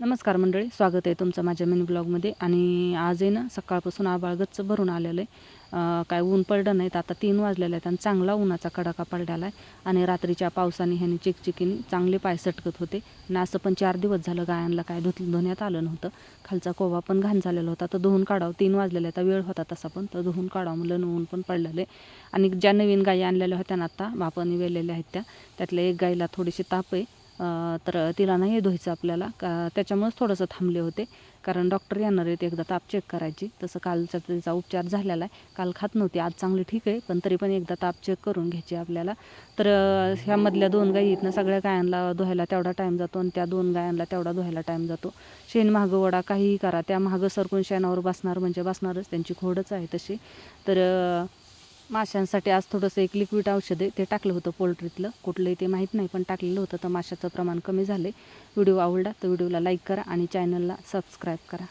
नमस्कार मंडळी, स्वागत आहे तुमचं माझ्या मिनी ब्लॉगमध्ये. आणि आज आहे ना सकाळपासून आभाळ गच्च भरून आलेलं आहे. काय ऊन पडलं नाहीत. आता 3 वाजलेले आहेत आणि चांगला उन्हाचा कडाका पडलेला आहे. आणि रात्रीच्या पावसाने ह्याने चिकचिकीने चांगले पाय सटकत होते. आणि असं पण 4 दिवस झालं गायांना काय धुण्यात आलं नव्हतं. खालचा कोबा पण घाण झालेला होता, तर धुवून काढावं. 3 वाजलेले आता वेळ होता तसा, पण तर धुवून काढावं म्हणलं. ऊन पण पडलेलं आहे. आणि ज्या नवीन गायी आणलेल्या होत्या ना आता बापाने वेलेल्या आहेत त्यातल्या एक गाईला थोडीशी ताप आहे. तर तिला नाही धुवायचं आपल्याला त्याच्यामुळेच थोडंसं थांबले होते, कारण डॉक्टर येणार आहेत एकदा ताप चेक करायची. तसं कालचा तिचा उपचार झालेला आहे. काल खात नव्हती, आज चांगली ठीक आहे, पण तरी पण एकदा ताप चेक करून घ्यायची आपल्याला. तर ह्यामधल्या 2 गायी आहेत ना, सगळ्या गायांना धुवायला तेवढा टाईम जातो आणि त्या 2 गायांना तेवढा धुवायला टाईम जातो. शेण मागं वडा काहीही करा, त्या मागं सरकून शेणावर बसणार म्हणजे बसणारच, त्यांची खोडच आहे तशी. तर माशांसाठी आज थोडंसं एक लिक्विड औषध आहे, ते टाकलं होतं पोल्ट्रीतलं. कुठलंही ते माहीत नाही, पण टाकलेलं होतं, तर माशाचं प्रमाण कमी झालं. व्हिडिओ आवडला तर व्हिडिओला लाईक करा आणि चॅनलला सबस्क्राईब करा.